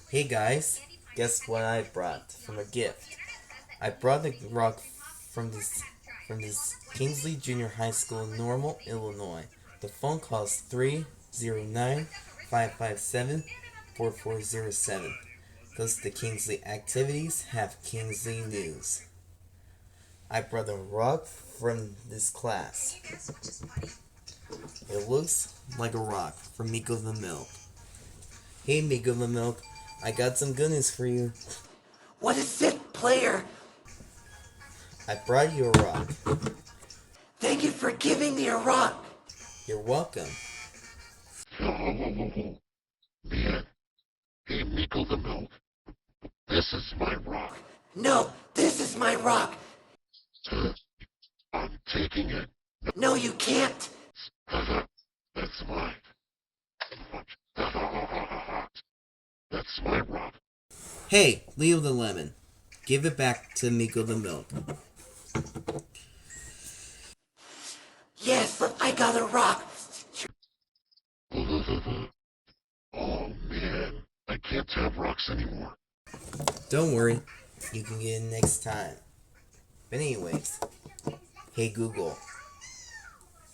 Hey guys, guess what I brought from a gift? I brought the rock from this Kingsley Junior High School in Normal, Illinois. The phone call is 309-557-4407. Goes to Kingsley Activities, have Kingsley News. I brought a rock from this class. It looks like a rock from Miko the Milk. Hey Miko the Milk, I got some good news for you. What is it, player? I brought you a rock. Thank you for giving me a rock. You're welcome. Man, hey Miko the Milk, this is my rock. No, this is my rock. I'm taking it. No, you can't. That's mine. That's my rock. Hey, Leo the Lemon. Give it back to Miko the Milk. Yes, I got a rock. Oh man, I can't have rocks anymore. Don't worry, you can get it next time. But anyways, hey Google,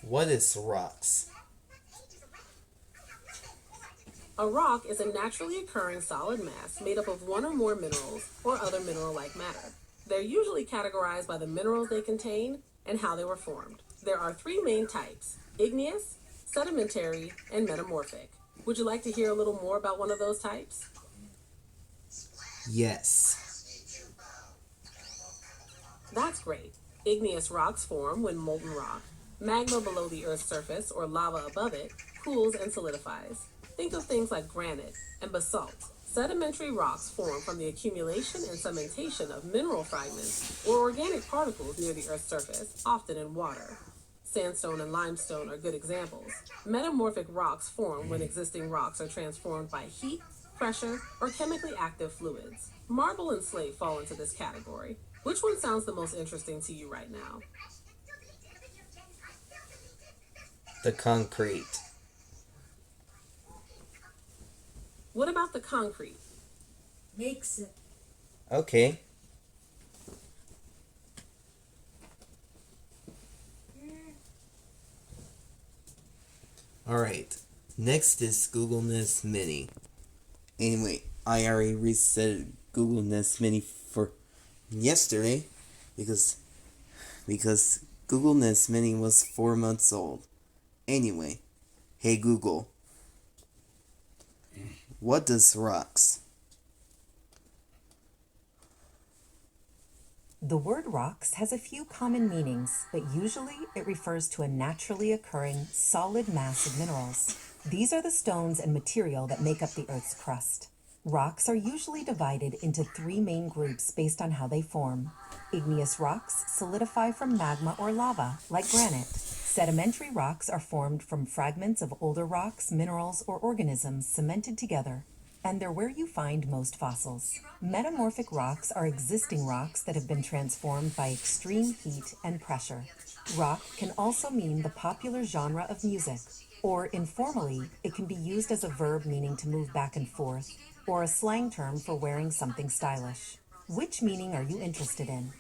what is rocks? A rock is a naturally occurring solid mass made up of one or more minerals or other mineral-like matter. They're usually categorized by the minerals they contain and how they were formed. There are three main types: igneous, sedimentary, and metamorphic. Would you like to hear a little more about one of those types? Yes. That's great. Igneous rocks form when molten rock, magma below the Earth's surface or lava above it, cools and solidifies. Think of things like granite and basalt. Sedimentary rocks form from the accumulation and cementation of mineral fragments or organic particles near the Earth's surface, often in water. Sandstone and limestone are good examples. Metamorphic rocks form when existing rocks are transformed by heat, pressure, or chemically active fluids. Marble and slate fall into this category. Which one sounds the most interesting to you right now? The concrete. What about the concrete? Makes it. Okay. Alright. Next is Google Nest Mini. Anyway, I already reset Google Nest Mini for yesterday because Google Nest Mini was 4 months old. Anyway, hey Google, what does rocks? The word rocks has a few common meanings, but usually it refers to a naturally occurring solid mass of minerals. These are the stones and material that make up the Earth's crust. Rocks are usually divided into three main groups based on how they form. Igneous rocks solidify from magma or lava, like granite. Sedimentary rocks are formed from fragments of older rocks, minerals, or organisms cemented together, and they're where you find most fossils. Metamorphic rocks are existing rocks that have been transformed by extreme heat and pressure. Rock can also mean the popular genre of music, or informally, it can be used as a verb meaning to move back and forth, or a slang term for wearing something stylish. Which meaning are you interested in?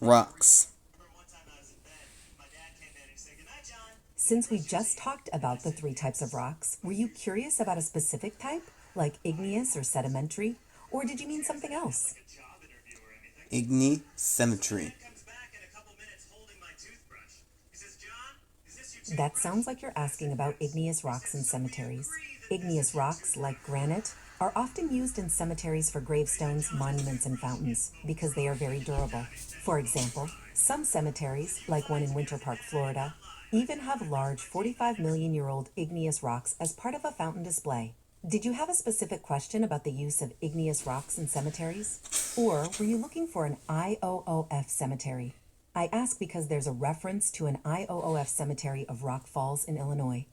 Rocks. Since we just talked about the three types of rocks, were you curious about a specific type, like igneous or sedimentary, or did you mean something else? Symmetry. That sounds like you're asking about igneous rocks and cemeteries. Igneous rocks, like granite, are often used in cemeteries for gravestones, monuments, and fountains because they are very durable. For example, some cemeteries, like one in Winter Park, Florida, even have large 45-million-year-old igneous rocks as part of a fountain display. Did you have a specific question about the use of igneous rocks in cemeteries? Or were you looking for an IOOF cemetery? I ask because there's a reference to an IOOF cemetery of Rock Falls in Illinois.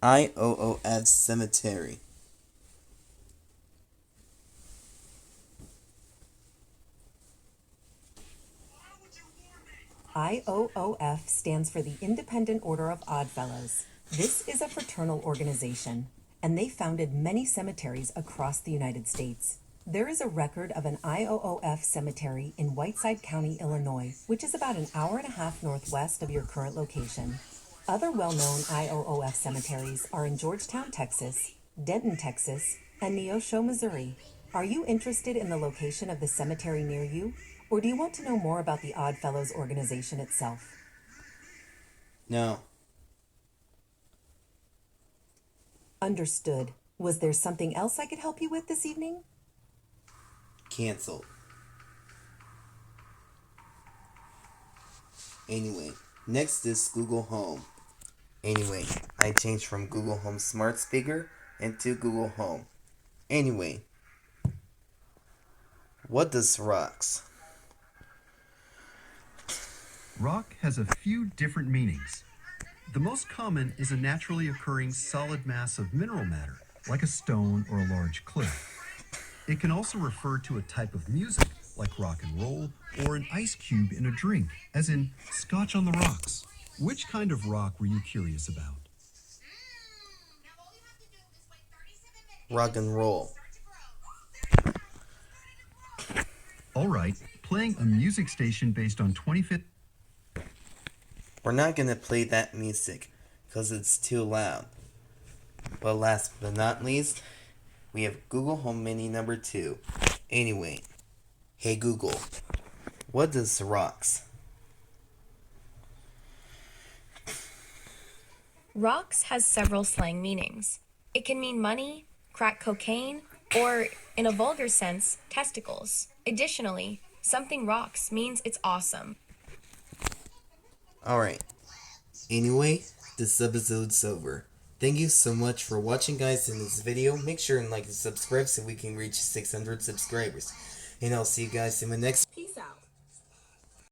IOOF Cemetery. IOOF stands for the Independent Order of Oddfellows. This is a fraternal organization, and they founded many cemeteries across the United States. There is a record of an IOOF cemetery in Whiteside County, Illinois, which is about an hour and a half northwest of your current location. Other well-known IOOF cemeteries are in Georgetown, Texas, Denton, Texas, and Neosho, Missouri. Are you interested in the location of the cemetery near you, or do you want to know more about the Odd Fellows organization itself? No. Understood. Was there something else I could help you with this evening? Cancel. Anyway, next is Google Home. Anyway, I changed from Google Home Smart Speaker into Google Home. Anyway, what does rocks? Rock has a few different meanings. The most common is a naturally occurring solid mass of mineral matter, like a stone or a large cliff. It can also refer to a type of music, like rock and roll, or an ice cube in a drink, as in Scotch on the Rocks. Which kind of rock were you curious about? Rock and roll. All right, playing a music station based on 25th. We're not gonna play that music because it's too loud. But last but not least, we have Google Home Mini number 2. Anyway, hey Google, what does rocks? Rocks has several slang meanings. It can mean money, crack cocaine, or, in a vulgar sense, testicles. Additionally, something rocks means it's awesome. Alright. Anyway, this episode's over. Thank you so much for watching, guys, in this video. Make sure and like and subscribe so we can reach 600 subscribers. And I'll see you guys in the next